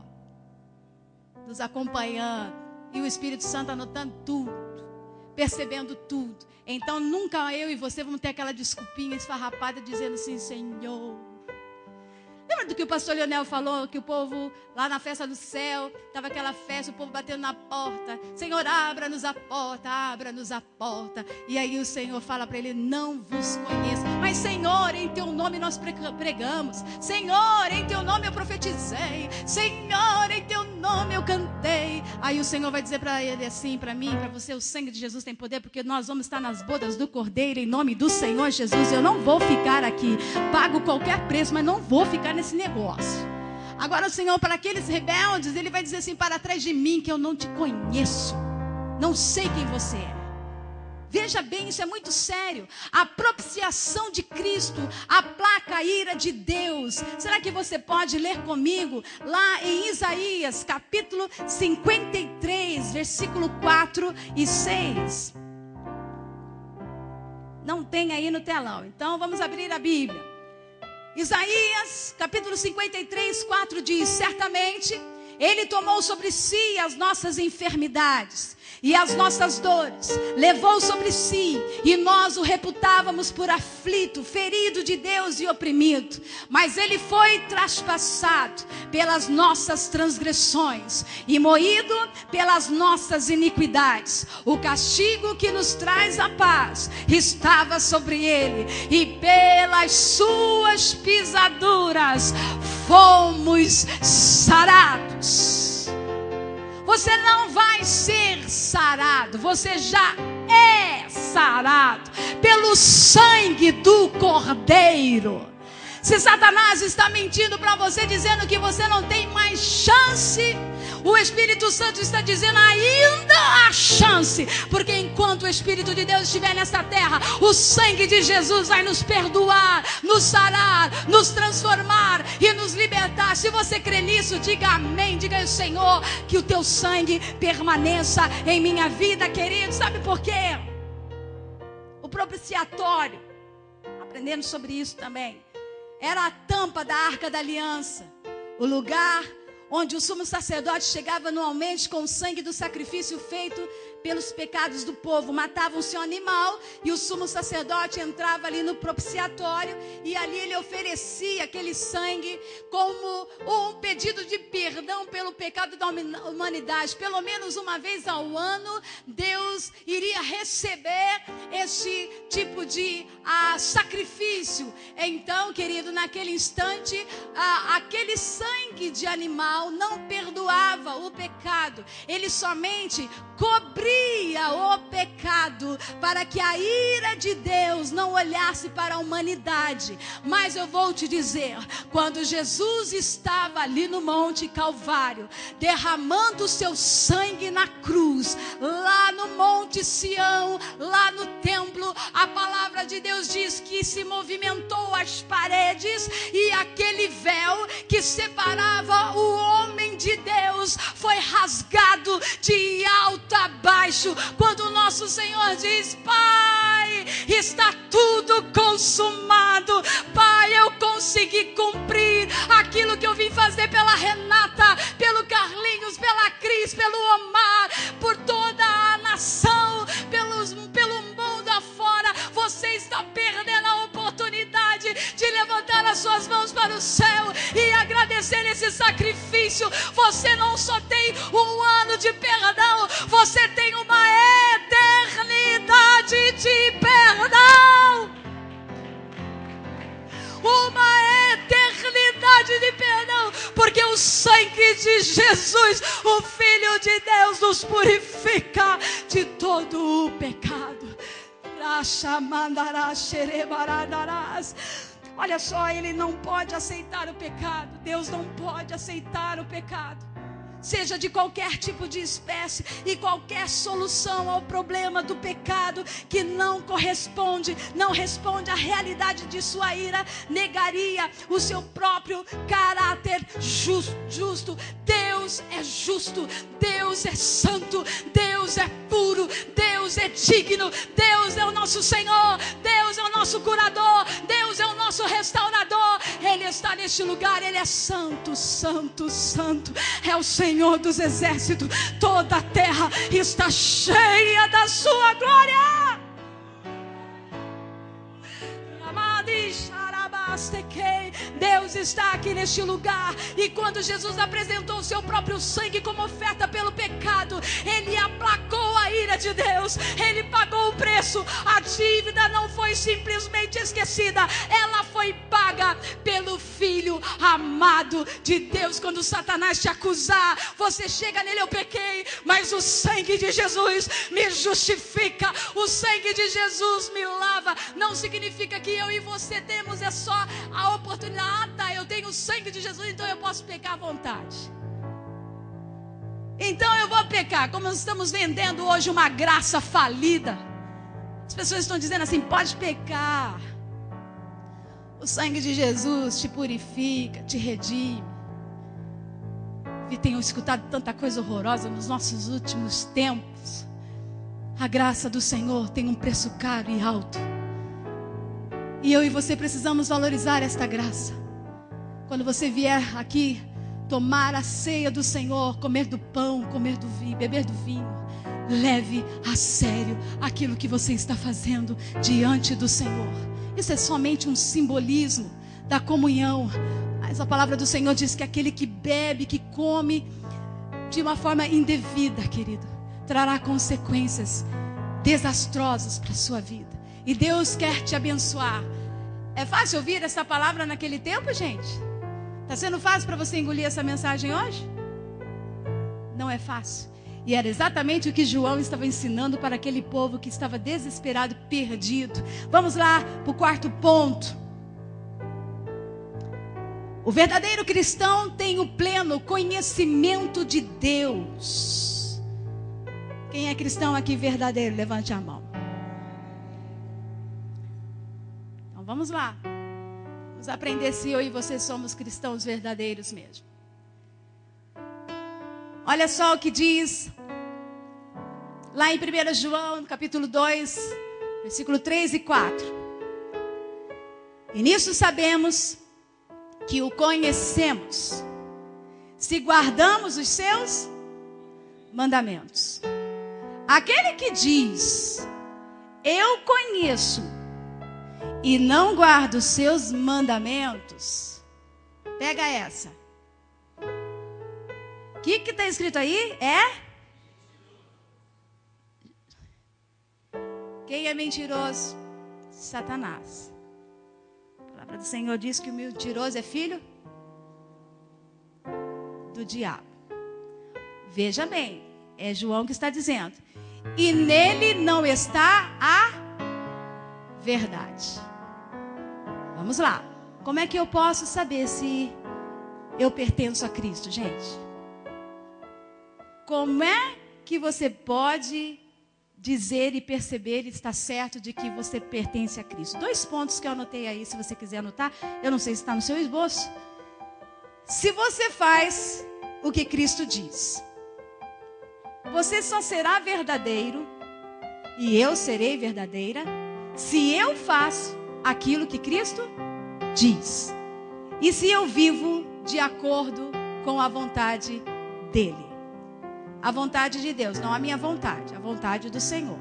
nos acompanhando. E o Espírito Santo anotando tudo, percebendo tudo. Então nunca eu e você vamos ter aquela desculpinha esfarrapada dizendo assim: Senhor. Lembra do que o pastor Leonel falou? Que o povo lá na festa do céu, estava aquela festa, o povo batendo na porta. Senhor, abra-nos a porta, abra-nos a porta. E aí o Senhor fala para ele: não vos conheço. Mas Senhor, em teu nome nós pregamos. Senhor, em teu nome eu profetizei. Senhor, em teu nome eu cantei. Aí o Senhor vai dizer para ele assim, para mim, para você: o sangue de Jesus tem poder, porque nós vamos estar nas bodas do Cordeiro em nome do Senhor Jesus. Eu não vou ficar aqui, pago qualquer preço, mas não vou ficar nesse negócio. Agora o Senhor, para aqueles rebeldes, Ele vai dizer assim: para trás de mim, que eu não te conheço, não sei quem você é. Veja bem, isso é muito sério. A propiciação de Cristo aplaca a ira de Deus. Será que você pode ler comigo lá em Isaías capítulo 53, versículo 4 e 6? Não tem aí no telão, então vamos abrir a Bíblia. Isaías, capítulo 53, 4 diz: certamente Ele tomou sobre si as nossas enfermidades e as nossas dores, levou sobre si, e nós o reputávamos por aflito, ferido de Deus e oprimido. Mas Ele foi traspassado pelas nossas transgressões e moído pelas nossas iniquidades. O castigo que nos traz a paz estava sobre Ele, e pelas suas pisaduras fomos sarados. Você não vai ser sarado, você já é sarado pelo sangue do Cordeiro. Se Satanás está mentindo para você, dizendo que você não tem mais chance, o Espírito Santo está dizendo: ainda há chance, porque enquanto o Espírito de Deus estiver nessa terra, o sangue de Jesus vai nos perdoar, nos sarar, nos transformar e nos libertar. Se você crê nisso, diga amém, diga ao Senhor: que o teu sangue permaneça em minha vida, querido. Sabe por quê? O propiciatório, aprendemos sobre isso também, era a tampa da Arca da Aliança, o lugar onde o sumo sacerdote chegava anualmente com o sangue do sacrifício feito pelos pecados do povo. Matavam-se um animal e o sumo sacerdote entrava ali no propiciatório, e ali ele oferecia aquele sangue como um pedido de perdão pelo pecado da humanidade. Pelo menos uma vez ao ano, Deus iria receber esse tipo de sacrifício. Então, querido, naquele instante, aquele sangue de animal não perdoava o pecado. Ele somente cobria o pecado para que a ira de Deus não olhasse para a humanidade. Mas eu vou te dizer, quando Jesus estava ali no Monte Calvário, derramando o seu sangue na cruz, lá no Monte Sião, lá no templo, a palavra de Deus diz que se movimentou as paredes e aquele véu que separava o homem de Deus foi rasgado de alto a baixo, quando o nosso Senhor diz: Pai, está tudo consumado. Pai, eu consegui cumprir aquilo que eu vim fazer pela Renata, pelo Carlinhos, pela Cris, pelo Omar, por toda a nação, pelo mundo afora. Você está perdendo a oportunidade de levantar as suas mãos para o céu e agradecer esse sacrifício. Você não só tem um ano de perdão, você tem uma eternidade de perdão. Uma eternidade de perdão, porque o sangue de Jesus, o Filho de Deus, nos purifica de todo o pecado. Olha só, ele não pode aceitar o pecado. Deus não pode aceitar o pecado, seja de qualquer tipo de espécie, e qualquer solução ao problema do pecado que não responde à realidade de sua ira, negaria o seu próprio caráter justo. Deus é justo, Deus é santo, Deus é puro, Deus é digno, Deus é o nosso Senhor, Deus é o nosso curador, Deus é o nosso restaurador. Ele está neste lugar, Ele é santo, santo, santo, é o Senhor dos exércitos. Toda a terra está cheia da sua glória. Deus está aqui neste lugar. E quando Jesus apresentou o seu próprio sangue como oferta pelo pecado, Ele aplacou a ira de Deus. Ele pagou o preço. A dívida não foi simplesmente esquecida, ela foi paga pelo Filho amado de Deus. Quando Satanás te acusar, você chega nele: eu pequei, mas o sangue de Jesus me justifica, o sangue de Jesus me lava. Não significa que eu e você temos só a oportunidade: eu tenho o sangue de Jesus, então eu posso pecar à vontade, então eu vou pecar. Como nós estamos vendendo hoje uma graça falida, as pessoas estão dizendo assim: pode pecar, o sangue de Jesus te purifica, te redime. E tenho escutado tanta coisa horrorosa nos nossos últimos tempos. A graça do Senhor tem um preço caro e alto, e eu e você precisamos valorizar esta graça. Quando você vier aqui tomar a ceia do Senhor, comer do pão, comer do vinho, beber do vinho, leve a sério aquilo que você está fazendo diante do Senhor. Isso é somente um simbolismo da comunhão. Mas a palavra do Senhor diz que aquele que bebe, que come de uma forma indevida, querido, trará consequências desastrosas para a sua vida. E Deus quer te abençoar. É fácil ouvir essa palavra naquele tempo, gente? Está sendo fácil para você engolir essa mensagem hoje? Não é fácil. E era exatamente o que João estava ensinando para aquele povo que estava desesperado, perdido. Vamos lá para o quarto ponto. O verdadeiro cristão tem o pleno conhecimento de Deus. Quem é cristão aqui verdadeiro? Levante a mão. Então vamos lá. Vamos aprender se eu e você somos cristãos verdadeiros mesmo. Olha só o que diz lá em 1 João, capítulo 2, versículo 3 e 4. E nisso sabemos que o conhecemos, se guardamos os seus mandamentos. Aquele que diz: eu conheço, e não guarda os seus mandamentos, pega essa. O que está escrito aí? Quem é mentiroso? Satanás. A palavra do Senhor diz que o mentiroso é filho do diabo. Veja bem, é João que está dizendo. E nele não está a verdade. Vamos lá. Como é que eu posso saber se eu pertenço a Cristo, gente? Como é que você pode dizer e perceber e estar certo de que você pertence a Cristo? 2 pontos que eu anotei aí, se você quiser anotar. Eu não sei se está no seu esboço. Se você faz o que Cristo diz, você só será verdadeiro e eu serei verdadeira se eu faço aquilo que Cristo diz. E se eu vivo de acordo com a vontade dele. A vontade de Deus, não a minha vontade, a vontade do Senhor.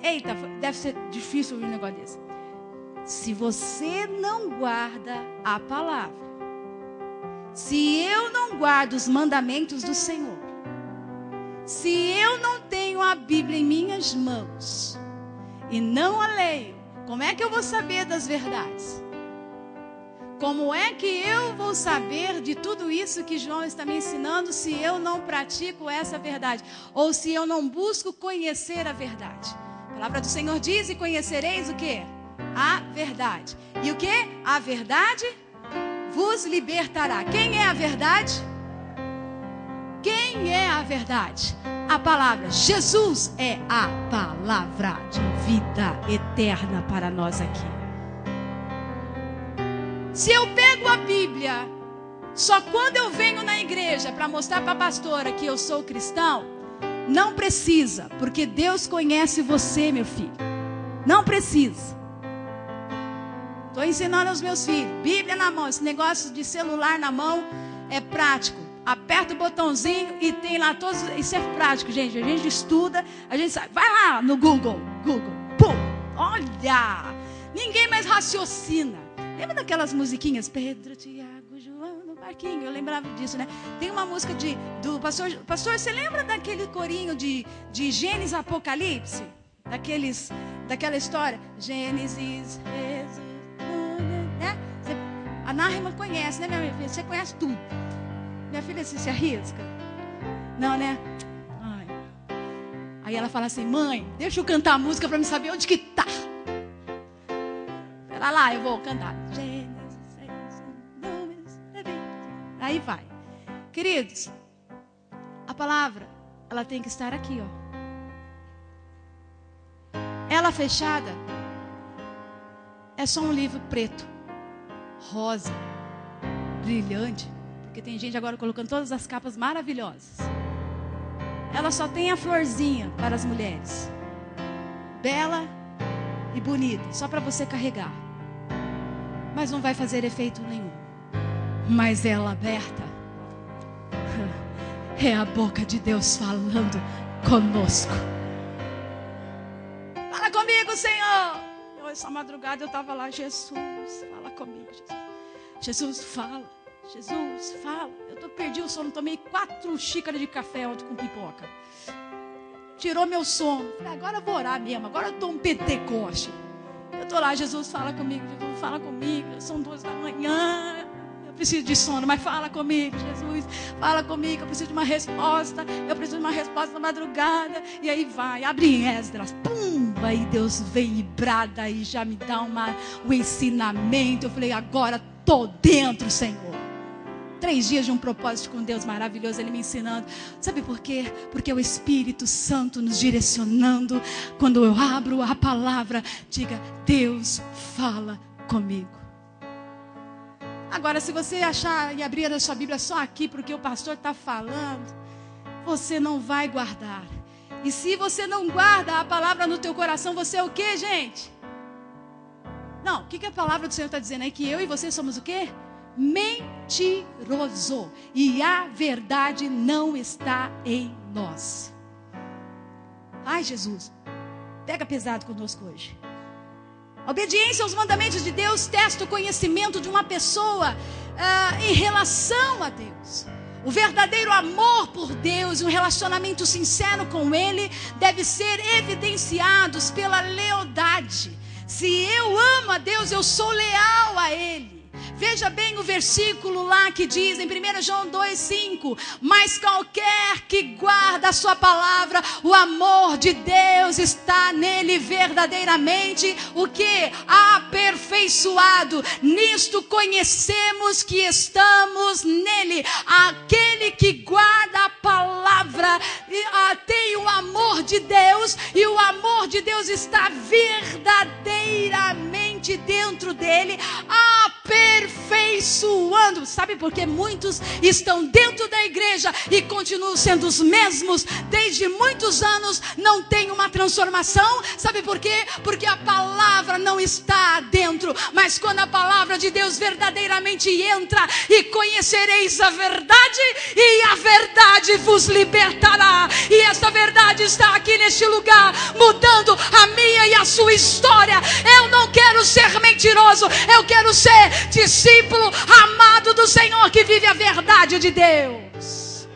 Eita, deve ser difícil ouvir um negócio desse. Se você não guarda a palavra, se eu não guardo os mandamentos do Senhor, se eu não tenho a Bíblia em minhas mãos e não a leio, como é que eu vou saber das verdades? Como é que eu vou saber de tudo isso que João está me ensinando se eu não pratico essa verdade? Ou se eu não busco conhecer a verdade? A palavra do Senhor diz: e conhecereis o quê? A verdade. E o quê? A verdade vos libertará. Quem é a verdade? Quem é a verdade? A palavra. Jesus é a palavra de vida eterna para nós aqui. Se eu pego a Bíblia só quando eu venho na igreja para mostrar para a pastora que eu sou cristão, não precisa, porque Deus conhece você, meu filho. Não precisa. Estou ensinando aos meus filhos, Bíblia na mão. Esse negócio de celular na mão é prático. Aperta o botãozinho e tem lá todos. Isso é prático, gente. A gente estuda, a gente sabe. Vai lá no Google, pum, olha. Ninguém mais raciocina. Lembra daquelas musiquinhas? Pedro, Tiago, João no barquinho. Eu lembrava disso, né? Tem uma música do pastor. Pastor, você lembra daquele corinho de Gênesis Apocalipse? Daquela história? Gênesis, Jesus, né? A Narima conhece, né, minha filha? Você conhece tudo. Minha filha se arrisca? Não, né? Ai. Aí ela fala assim: mãe, deixa eu cantar a música para me saber onde que tá. Pera lá, eu vou cantar. Aí vai. Queridos, a palavra, ela tem que estar aqui, ó. Ela fechada é só um livro preto, rosa, brilhante. Porque tem gente agora colocando todas as capas maravilhosas. Ela só tem a florzinha para as mulheres. Bela e bonita, só para você carregar. Mas não vai fazer efeito nenhum. Mas ela aberta é a boca de Deus falando conosco. Fala comigo, Senhor. Essa madrugada eu estava lá: Jesus, fala comigo, Jesus. Jesus, fala. Jesus, fala. Eu perdi o sono, tomei 4 xícaras de café ontem com pipoca. Tirou meu sono. Falei: agora eu vou orar mesmo, agora eu estou um pentecoste. Eu estou lá: Jesus, fala comigo, Jesus, fala comigo. São 2 da manhã, eu preciso de sono, mas fala comigo, Jesus, fala comigo. Eu preciso de uma resposta, eu preciso de uma resposta na madrugada. E aí vai, abre em Esdras, pum, aí Deus vem e brada e já me dá um ensinamento. Eu falei: agora estou dentro, Senhor. 3 dias de um propósito com Deus maravilhoso, Ele me ensinando. Sabe por quê? Porque é o Espírito Santo nos direcionando. Quando eu abro a palavra, diga: Deus fala comigo. Agora, se você achar e abrir a sua Bíblia só aqui porque o pastor está falando, você não vai guardar. E se você não guarda a palavra no teu coração, você é o quê, gente? Não, o que a palavra do Senhor está dizendo aí? Que eu e você somos o quê? Mentiroso, e a verdade não está em nós. Ai, Jesus, pega pesado conosco hoje. A obediência aos mandamentos de Deus testa o conhecimento de uma pessoa em relação a Deus. O verdadeiro amor por Deus e um relacionamento sincero com Ele deve ser evidenciados pela lealdade. Se eu amo a Deus, eu sou leal a Ele. Veja bem o versículo lá que diz em 1 João 2,5: mas qualquer que guarda a sua palavra, o amor de Deus está nele verdadeiramente, o que? Aperfeiçoado. Nisto conhecemos que estamos nele. Aquele que guarda a palavra tem o amor de Deus, e o amor de Deus está verdadeiramente dentro dele, aperfeiçoando. Sabe por que muitos estão dentro da igreja e continuam sendo os mesmos desde muitos anos, não tem uma transformação? Sabe por quê? Porque a palavra não está dentro. Mas quando a palavra de Deus verdadeiramente entra, e conhecereis a verdade, e a verdade vos libertará. E essa verdade está aqui neste lugar, mudando a minha e a sua história. Eu não quero ser mentiroso, eu quero ser discípulo amado do Senhor, que vive a verdade de Deus,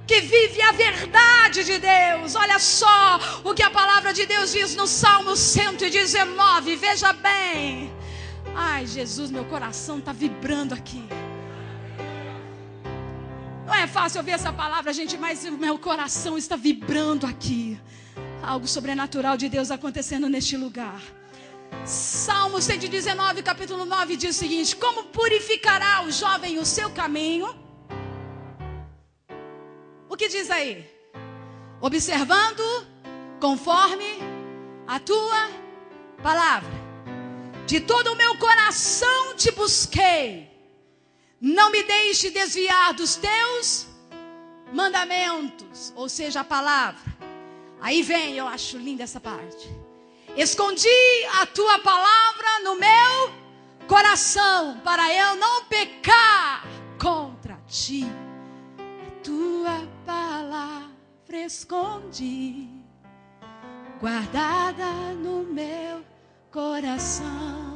que vive a verdade de Deus. Olha só o que a palavra de Deus diz no Salmo 119, veja bem. Ai, Jesus, meu coração está vibrando aqui. Não é fácil ouvir essa palavra, gente, mas meu coração está vibrando aqui. Algo sobrenatural de Deus acontecendo neste lugar. Salmo 119, capítulo 9, diz o seguinte: como purificará o jovem o seu caminho? O que diz aí? Observando conforme a tua palavra. De todo o meu coração te busquei, não me deixe desviar dos teus mandamentos, ou seja, a palavra. Aí vem, eu acho linda essa parte. Escondi a tua palavra no meu coração, para eu não pecar contra ti. A tua palavra escondi, guardada no meu coração,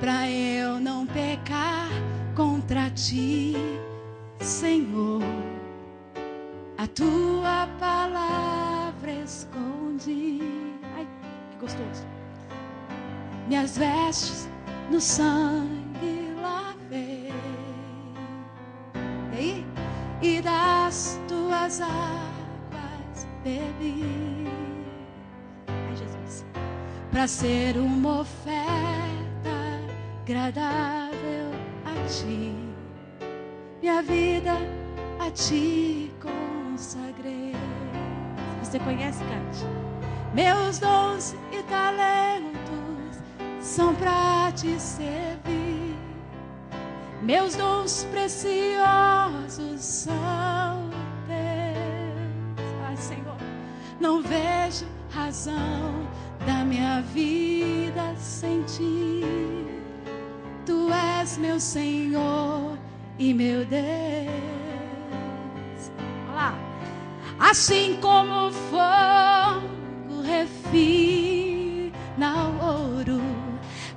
para eu não pecar contra ti, Senhor. A tua palavra escondi. Ai, que gostoso. Minhas vestes no sangue lavei, e aí? E das tuas águas bebi. Ai, Jesus. Para ser uma oferta agradável a ti, minha vida a ti consagrei. Você conhece, cante. Meus dons e talentos são para te servir. Meus dons preciosos são teus. Ai, Senhor, não vejo razão da minha vida sem ti. Tu és meu Senhor e meu Deus. Olha lá. Assim como o fogo refina o ouro,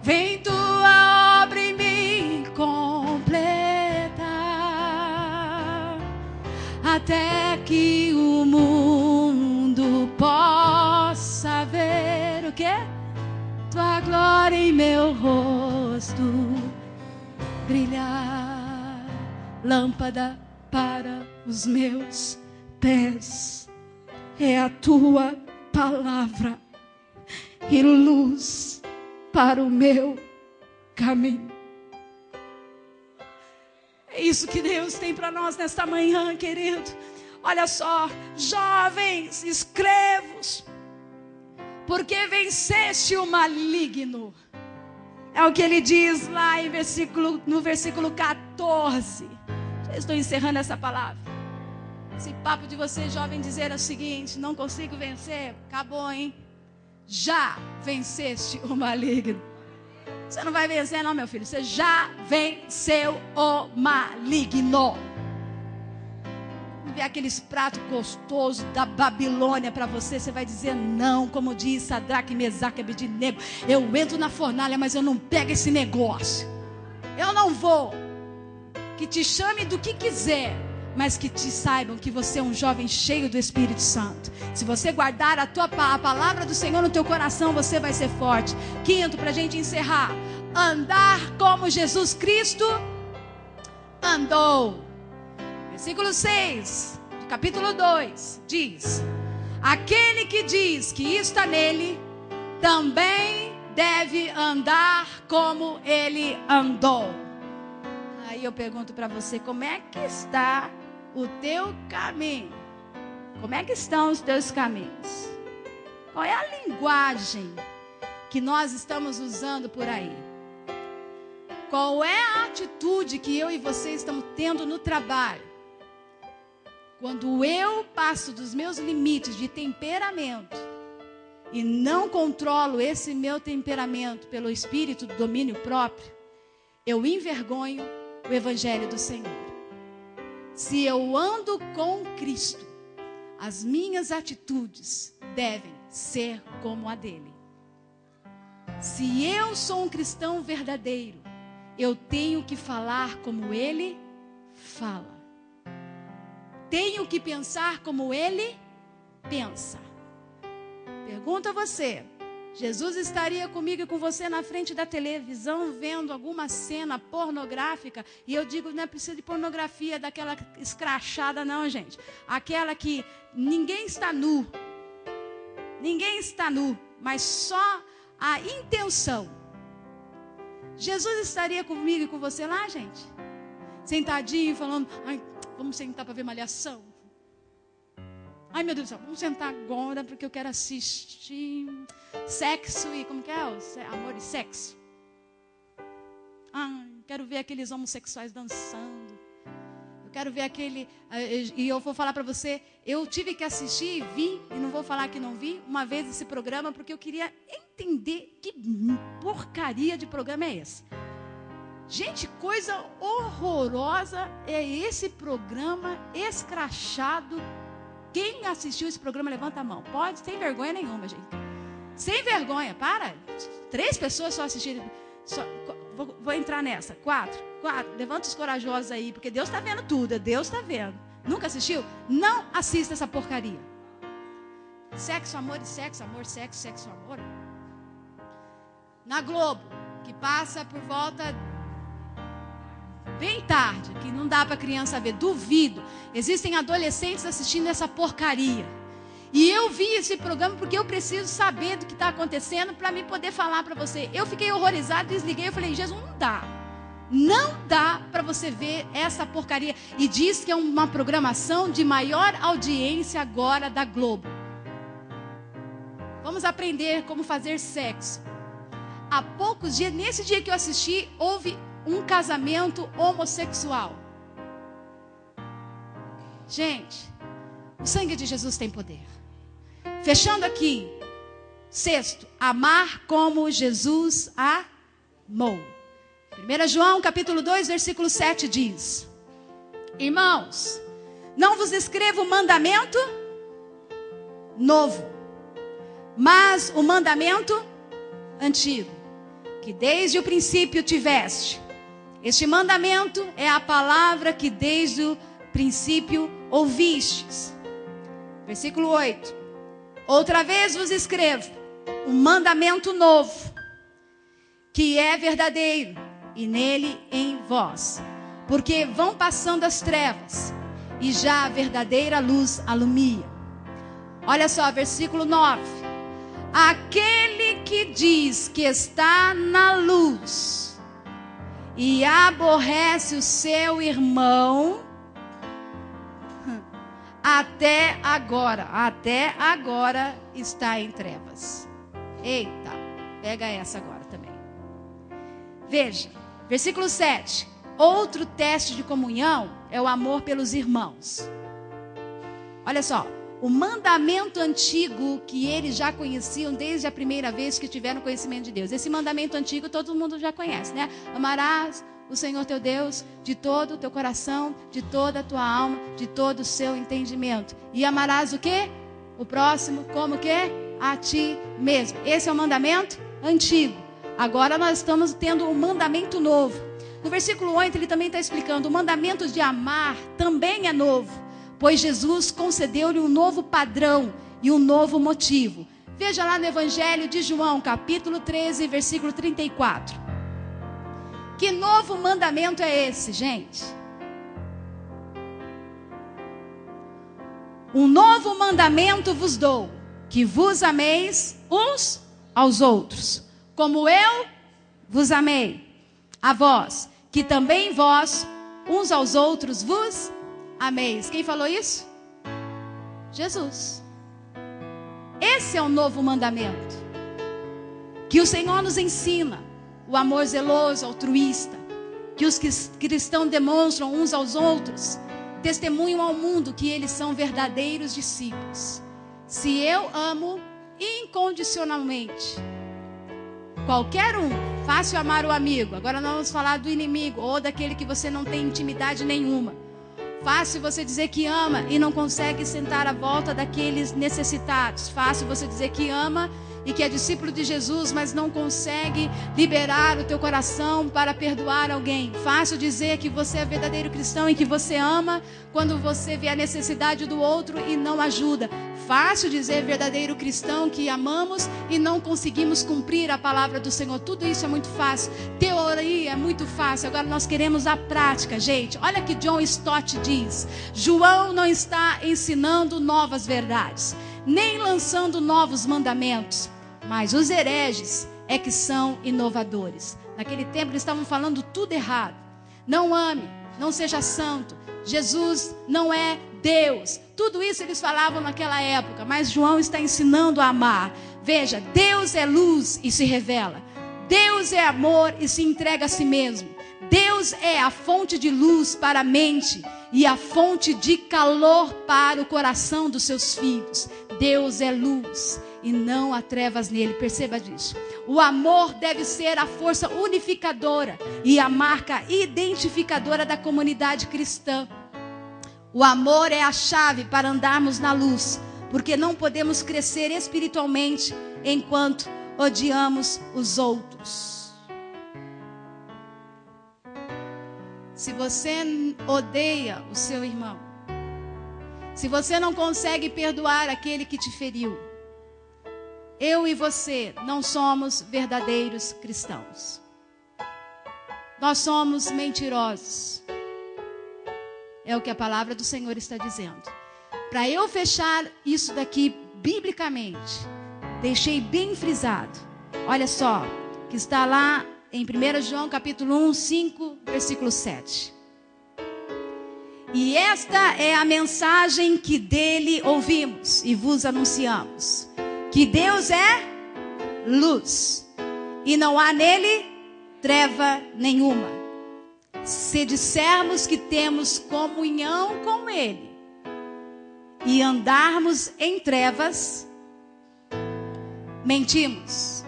vem tua obra em mim completar, até que o mundo possa ver o quê? Tua glória em meu rosto brilhar. Lâmpada para os meus pés é a tua palavra, e luz para o meu caminho. É isso que Deus tem para nós nesta manhã, querido. Olha só, jovens, escrevos, porque venceste o maligno. É o que ele diz lá no versículo 14. Já estou encerrando essa palavra. Esse papo de você, jovem, dizer o seguinte: não consigo vencer, acabou, hein? Já venceste o maligno. Você não vai vencer não, meu filho. Você já venceu o maligno. Ver aqueles pratos gostosos da Babilônia para você, você vai dizer não, como diz Sadraque, Mesaque e Abednego: eu entro na fornalha, mas eu não pego esse negócio. Eu não vou. Que te chame do que quiser, mas que te saibam que você é um jovem cheio do Espírito Santo. Se você guardar a palavra do Senhor no teu coração, você vai ser forte. Quinto, para a gente encerrar: andar como Jesus Cristo andou. Versículo 6, de capítulo 2, diz: aquele que diz que está nele, também deve andar como ele andou. Aí eu pergunto para você, como é que está o teu caminho? Como é que estão os teus caminhos? Qual é a linguagem que nós estamos usando por aí? Qual é a atitude que eu e você estamos tendo no trabalho? Quando eu passo dos meus limites de temperamento e não controlo esse meu temperamento pelo espírito do domínio próprio, eu envergonho o evangelho do Senhor. Se eu ando com Cristo, as minhas atitudes devem ser como a dele. Se eu sou um cristão verdadeiro, eu tenho que falar como ele fala. Tenho que pensar como ele pensa. Pergunto a você: Jesus estaria comigo e com você na frente da televisão vendo alguma cena pornográfica? E eu digo, não é preciso de pornografia daquela escrachada não, gente. Aquela que ninguém está nu. Ninguém está nu, mas só a intenção. Jesus estaria comigo e com você lá, gente? Sentadinho, falando, ai, vamos sentar para ver malhação. Ai, meu Deus do céu, vamos sentar agora porque eu quero assistir sexo e, como que é? Amor e sexo. Ai, quero ver aqueles homossexuais dançando. Eu quero ver aquele... E eu vou falar para você, eu tive que assistir e vi, e não vou falar que não vi, uma vez esse programa, porque eu queria entender que porcaria de programa é esse. Gente, coisa horrorosa é esse programa escrachado. Quem assistiu esse programa, levanta a mão. Pode, sem vergonha nenhuma, gente. Sem vergonha, para. 3 pessoas só assistiram. Vou entrar nessa. 4. Levanta os corajosos aí, porque Deus está vendo tudo. Deus está vendo. Nunca assistiu? Não assista essa porcaria. Sexo, amor e sexo. Amor, sexo, sexo, amor. Na Globo, que passa por volta... bem tarde, que não dá para criança ver, duvido. Existem adolescentes assistindo essa porcaria. E eu vi esse programa porque eu preciso saber do que está acontecendo para me poder falar para você. Eu fiquei horrorizado, desliguei, eu falei, Jesus, não dá. Não dá para você ver essa porcaria. E diz que é uma programação de maior audiência agora da Globo. Vamos aprender como fazer sexo. Há poucos dias, nesse dia que eu assisti, houve um casamento homossexual. Gente, o sangue de Jesus tem poder. Fechando aqui. 6, amar como Jesus amou. 1 João capítulo 2, versículo 7 diz: irmãos, não vos escrevo o mandamento novo, mas o mandamento antigo, que desde o princípio tiveste. Este mandamento é a palavra que desde o princípio ouvistes. Versículo 8. Outra vez vos escrevo um mandamento novo, que é verdadeiro, e nele em vós. Porque vão passando as trevas, e já a verdadeira luz alumia. Olha só, versículo 9. Aquele que diz que está na luz e aborrece o seu irmão, até agora está em trevas. Eita, pega essa agora também. Veja, versículo 7. Outro teste de comunhão é o amor pelos irmãos. Olha só, o mandamento antigo que eles já conheciam desde a primeira vez que tiveram conhecimento de Deus. Esse mandamento antigo todo mundo já conhece, né? Amarás o Senhor teu Deus de todo o teu coração, de toda a tua alma, de todo o seu entendimento. E amarás o quê? O próximo como quê? A ti mesmo. Esse é o mandamento antigo. Agora nós estamos tendo um mandamento novo. No versículo 8 ele também está explicando, o mandamento de amar também é novo, pois Jesus concedeu-lhe um novo padrão e um novo motivo. Veja lá no Evangelho de João, capítulo 13, versículo 34. Que novo mandamento é esse, gente? Um novo mandamento vos dou, que vos ameis uns aos outros, como eu vos amei a vós, que também vós uns aos outros vos ameis. Quem falou isso? Jesus. Esse é o novo mandamento que o Senhor nos ensina, o amor zeloso, altruísta, que os cristãos demonstram uns aos outros, testemunham ao mundo que eles são verdadeiros discípulos. Se eu amo incondicionalmente qualquer um, fácil amar o amigo. Agora nós vamos falar do inimigo, ou daquele que você não tem intimidade nenhuma. Fácil você dizer que ama e não consegue sentar à volta daqueles necessitados. Fácil você dizer que ama e que é discípulo de Jesus, mas não consegue liberar o teu coração para perdoar alguém. Fácil dizer que você é verdadeiro cristão e que você ama quando você vê a necessidade do outro e não ajuda. Fácil dizer verdadeiro cristão que amamos e não conseguimos cumprir a palavra do Senhor. Tudo isso é muito fácil. Teoria é muito fácil. Agora nós queremos a prática, gente. Olha que John Stott diz: João não está ensinando novas verdades, nem lançando novos mandamentos, mas os hereges é que são inovadores. Naquele tempo eles estavam falando tudo errado. Não ame, não seja santo, Jesus não é Deus. Tudo isso eles falavam naquela época, mas João está ensinando a amar. Veja, Deus é luz e se revela. Deus é amor e se entrega a si mesmo. Deus é a fonte de luz para a mente e a fonte de calor para o coração dos seus filhos. Deus é luz e não há trevas nele. Perceba disso. O amor deve ser a força unificadora e a marca identificadora da comunidade cristã. O amor é a chave para andarmos na luz, porque não podemos crescer espiritualmente enquanto odiamos os outros. Se você odeia o seu irmão, se você não consegue perdoar aquele que te feriu, eu e você não somos verdadeiros cristãos. Nós somos mentirosos. É o que a palavra do Senhor está dizendo. Para eu fechar isso daqui biblicamente, deixei bem frisado. Olha só, que está lá em 1 João capítulo 1, 5, versículo 7. E esta é a mensagem que dele ouvimos e vos anunciamos: que Deus é luz e não há nele treva nenhuma. Se dissermos que temos comunhão com ele e andarmos em trevas, mentimos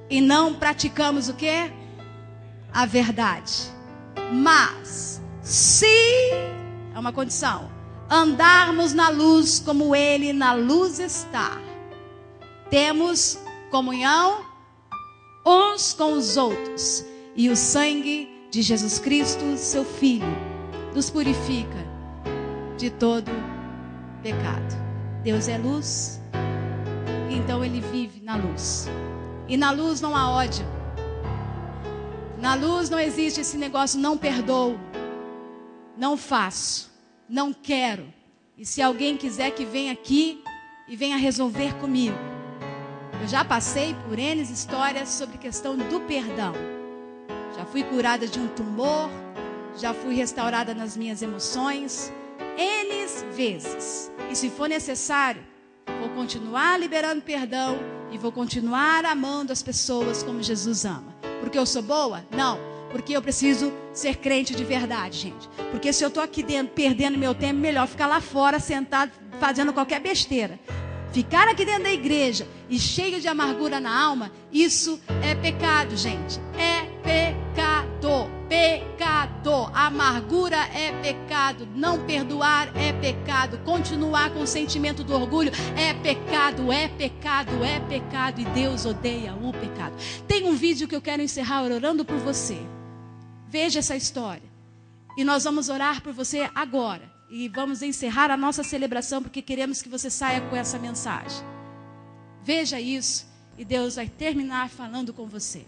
e não praticamos o quê? A verdade. Mas se, é uma condição, andarmos na luz como ele na luz está, temos comunhão uns com os outros, e o sangue de Jesus Cristo, seu Filho, nos purifica de todo pecado. Deus é luz, então ele vive na luz. E na luz não há ódio. Na luz não existe esse negócio, não perdoo, não faço, não quero. E se alguém quiser que venha aqui e venha resolver comigo. Eu já passei por N histórias sobre questão do perdão. Já fui curada de um tumor, já fui restaurada nas minhas emoções, N vezes. E se for necessário, vou continuar liberando perdão e vou continuar amando as pessoas como Jesus ama. Porque eu sou boa? Não. Porque eu preciso ser crente de verdade, gente. Porque se eu estou aqui dentro perdendo meu tempo, melhor ficar lá fora sentado fazendo qualquer besteira. Ficar aqui dentro da igreja e cheio de amargura na alma, isso é pecado, gente. É pecado. Pecado. Amargura é pecado. Não perdoar é pecado. Continuar com o sentimento do orgulho é pecado. É pecado. É pecado. E Deus odeia o pecado. Tem um vídeo que eu quero encerrar orando por você. Veja essa história. E nós vamos orar por você agora. E vamos encerrar a nossa celebração, porque queremos que você saia com essa mensagem. Veja isso e Deus vai terminar falando com você.